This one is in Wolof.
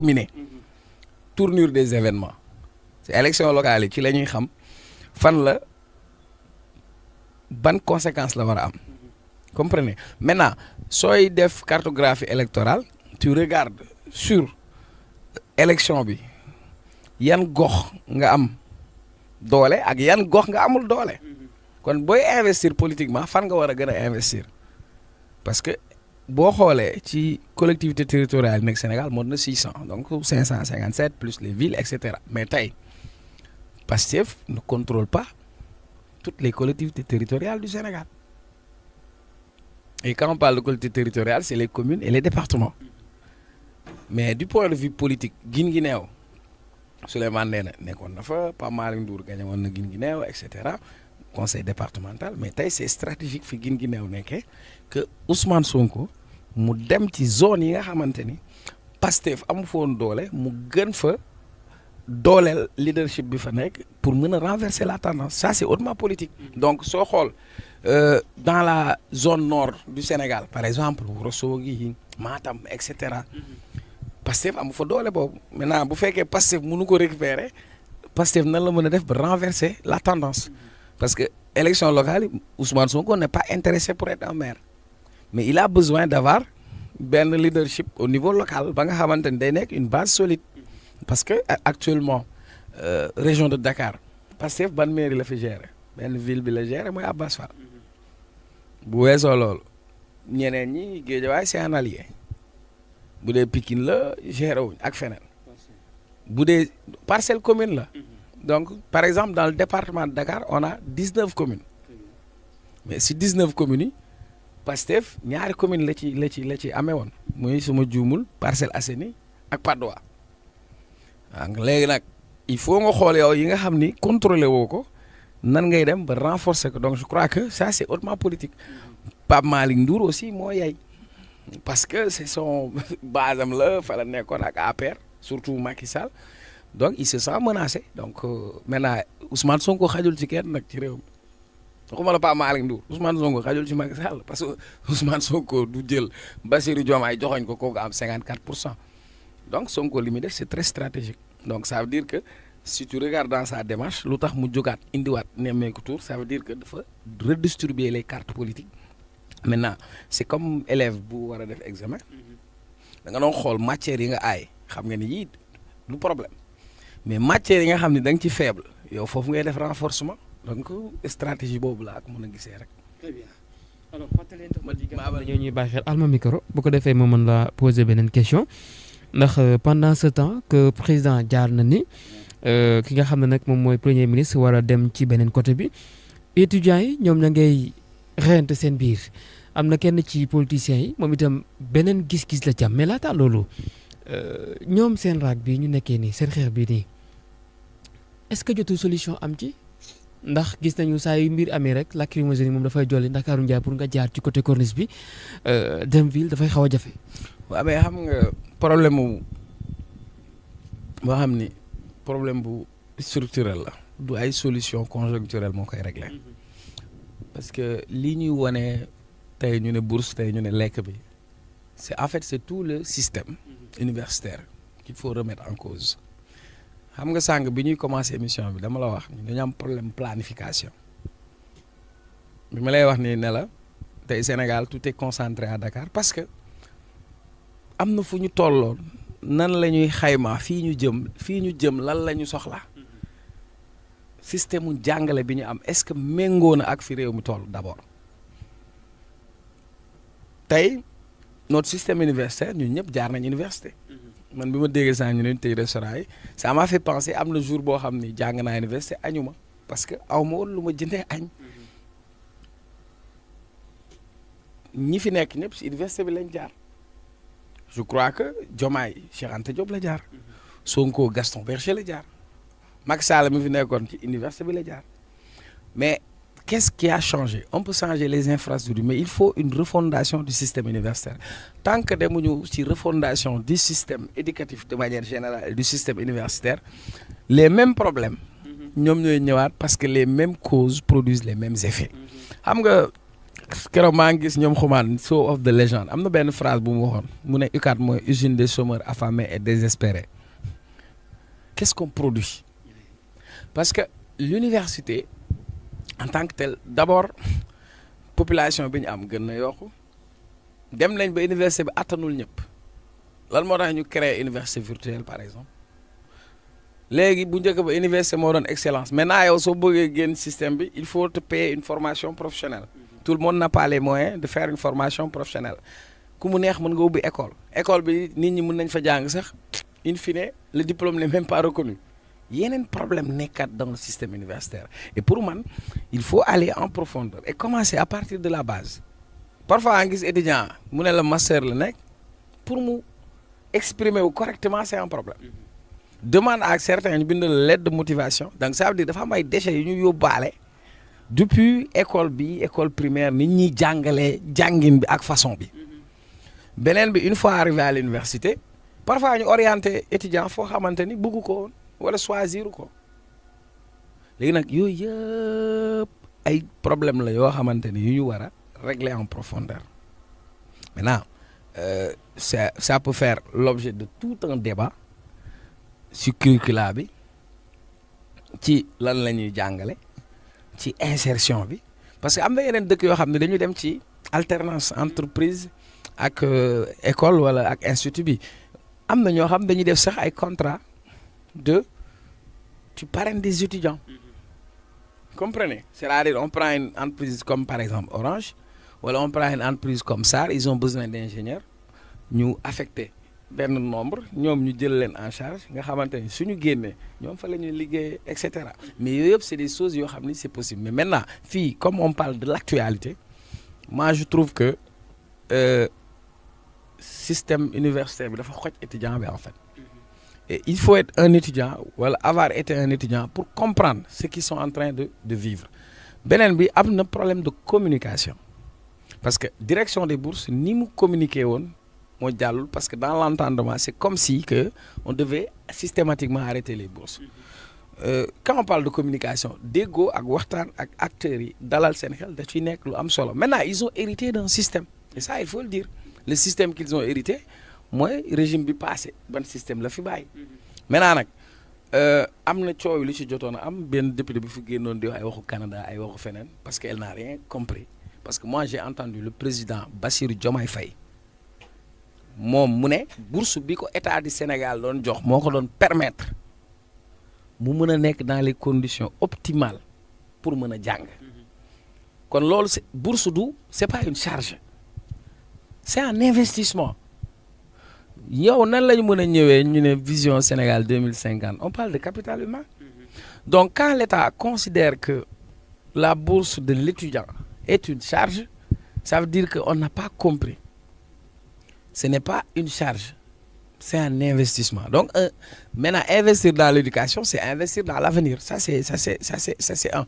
déterminer tournure des événements c'est élection locale yi ci la ñuy xam fan la ban conséquence la war a am comprenez maintenant sooy def cartographie électorale tu regardes sur élection bi yan gox nga am doole ak yan gox nga amul doole kon booy investir politiquement fan nga war a gën a investir parce que boo xoolee ci collectivité territoriale nekk Sénégal moo na 600 donc 557 plus les villes et cetera mais tey Pastef ne contrôle pas toutes les collectivités territoriales du Sénégal et quand on parle de collectivité territoriale c'est les communes et les départements mais du point de vue politique Guinguinéo Souleymane Ndéné nekkoon na fa Pape Malick Ndour gagné woon na Guinguinéo et cetera conseil départemental mais tey c'est stratégique fi Guinguinéo nekkee que Ousmane Sonko mu dem ci zone yi nga xamante ni Pastef amu foon doole mu gën fa dooleel leadership bi fa nekk pour mën a renverser la tendance ça c'est hautement politique donc soo xool dans la zone nord du Sénégal par exemple Ourossogui Matam et cetera Pastef amu fa doole boobu maintenant bu fekkee Pastef mënu ko récupérer Pastef nan la mën a def ba renverser la tendance parce que élection locale yi Ousmane Sonko n'est pas intéressé pour être un maire mais il a besoin d'avoir benn leadership au niveau local ba nga xamante ni day nekk une base solide parce que actuellement région de Dakar Pastef ban mairie la fi gérer benn ville bi la gérer mooy Abass Fall bu weesoo loolu ñeneen ñi Guédiawaye c'est un allié bu dee Pikine la gérer wuñ ak feneen bu dee parcelle commune la donc par exemple dans le département de Dakar on a 19 communes mais si 19 communes yi Pastef ñaari commune la ci amee woon muy suma juumul Parcelles Assainies ak Patte d'Oie waaw léegi nag il faut nga xool yow yi nga xam ni contrôlé woo ko nan ngay dem ba renforcer ko donc je crois que ça c'est hautement politique Pape Malick Ndour aussi moo yay parce que c'est son base am la fa la nekkoon ak APR surtout Macky Sall donc il se sent menacé donc maintenant Ousmane Sonko xajul ci kenn nag ci réew mi waxuma la Pape Malick Ndour Ousmane Sonko xajul ci Macky Sall parce que Ousmane Sonko du jël Bassirou Diomaye joxoñ ko kooku am 54% donc Sonko li muy def c'est très stratégique donc ça veut dire que si tu regardes dans sa démarche lu tax mu jógaat indiwaat nemmeeku tour ça veut dire que dafa redistribuer les cartes politiques maintenant c'est comme élève bu war a def examen da nga doon xool matières yi nga aay xam nga ni yii lu problème mais matières yi nga xam ne da nga ci faible yow foofu ngay def renforcement donc stratégie boobu la ak mën a gisee rek. très bien alors ñoo ñuy bàyyi xel alma micro bu ko defee ma mën la poser beneen question ndax pendant ce temps que président jaar na ni ki nga xam ne nag moom mooy premier ministre war a dem ci beneen côté bi étudiants yi ñoom na ngay reyante seen biir am na kenn ci politiciens yi moom itam beneen gis-gis la ci am mais laata loolu ñoom seen raag bi ñu nekkee nii seen xeex bii nii est-ce que jotul solution am ci ndax gis nañu saa yu mbir amee rek lacrymogène yi moom dafay jolli Ndakaaru Njaay pour nga jaar ci côté corniche bi dem ville dafay xaw a jafe. waaw mais xam nga problème mu boo xam ni problème bu structurel la du ay solution conjoncturelle moo koy régler parce que li ñuy wone tey ñu ne bourse tey ñu ne lekk bi c'est en fait c'est tout le système universitaire qu'il faut remettre en cause xam nga sànq bi ñuy commencer émission bi dama la wax ñu dañu am problème planification bi ma lay wax ni ne la tey Sénégal tout est concentré à Dakar parce que am na fu ñu tolloon nan la ñuy xayma fii ñu jëm lan la ñu soxla système mu jàngale bi ñu am est-ce que méngoo na ak fi réew mi toll d'abord tey notre système universitaire ñun ñëpp jaar nañ université man bi ma déggee saa ñu ne tey restaurant yi ça m'a fait penser am na jour boo xam ni jàng naa université añu ma parce que aw ma woon lu ma jëndee añ ñi fi nekk ñëpp si université bi lañ jaar je crois que Diomaye Cheikh Anta Diop la jaar Sonko Gaston Berger la jaar Macky Sall mi fi nekkoon ci université bi la jaar mais qu'est-ce qui a changé on peut changer les infrastructures mais il faut une refondation du système universitaire tant que demuñu ci refondation du système éducatif de manière générale et du système universitaire les mêmes problèmes ñoom ñooy ñëwaat parce que les mêmes causes produisent les mêmes effets xam nga keroog maa ngi gis ñoom xumaan show of the legend am na benn phrase bu mu waxoon mu ne UCAD mooy usine des chômeurs affamés et désespérés. Qu'est-ce qu'on produit? Parce que l'université en tant que telle d'abord population bi ñu am gën na yokku dem nañ ba université bi attanul ñëpp lan moo tax ñu créer université virtuelle par exemple léegi bu njëkk ba université moo doon excellence maintenant yow soo bëggee génn système bi il faut te payer une formation professionnelle. Tout le monde n'a pas les moyens de faire une formation professionnelle ku mu neex mën nga ubbi école bi nit ñi mën nañ fa jàng sax in fine le diplôme n'est même pas reconnu. Yeneen problème nekkat dans le système universitaire et pour man il faut aller en profondeur et commencer à partir de la base. Parfois nga gis étudiant mu ne la master la nekk pour mu exprimer wu correctement c'est un problème. Demande à certains ñu bind la lettre de motivation donc ça veut dire dafa am ay déchets yu ñu yóbbaale depuis école primaire nit ñi jàngalee jàngin bi ak façon bi. Beneen bi une fois arrivé à l'université parfois ñu orienté étudiant foo xamante ni bëggu ko woon wala choisir ko léegi nag yooyu yëpp ay problème la yoo xamante ni yu ñu war a régler en profondeur. Maintenant ça peut faire l'objet de tout un débat sur curricula bi ci lan la ñuy jàngale ci insertion bi parce que am na yeneen dëkk yoo xam ne dañu dem ci alternance entreprise ak école wala ak institut bi am na ñoo xam dañuy def sax ay contrat tu parraines des étudiants. Comprenez? C'est-à-dire on prend une entreprise comme par exemple Orange wala on prend une entreprise comme SAR ils ont besoin d'ingénieurs ñu affecté benn nombre ñoom ñu jël leen en charge nga xamante ni suñu génnee ñoom fa la ñuy liggéey et cetera mais yooyu yëpp c'est des choses yoo xam ni c'est possible mais maintenant fii comme on parle de l'actualité moi je trouve que système universitaire bi dafa xoj étudiant bi en fait et il faut être un étudiant wala avoir été un étudiant pour comprendre ce qu'ils sont en train de vivre beneen bi am na problème de communication parce que direction des bourses ni mu communiquer woon moo jàllul parce que dans l'entendement c'est comme si que on devait systématiquement arrêter les bourses quand on parle de communication déggoo ak waxtaan ak acteurs yi dalal seen xel da ciy nekk lu am solo maintenant ils ont hérité d'un système et ça il faut le dire le système qu'ils ont hérité mooy régime bi passé ban système la fi bàyyi maintenant nag am na coow lu ci jotoon a am benn député bi fi génnoon di wax ay waxu Canada ay waxu feneen parce que elle n'a rien compris parce que moi j'ai entendu le président Bassirou Diomaye Faye moom mu ne bourse bi ko état du Sénégal doon jox moo ko doon permettre mu mën a nekk dans les conditions optimales pour mën a jàng kon loolu c'est bourse du c'est pas une charge c'est un investissement yow nan la ñu mën a ñëwee ñu ne vision Sénégal 2050 on parle de capital humain donc quand l'État considère que la bourse de l'étudiant est une charge ça veut dire que on n'a pas compris ce n'est pas une charge c'est un investissement donc maintenant investir dans l'éducation c'est investir dans l'avenir ça c'est un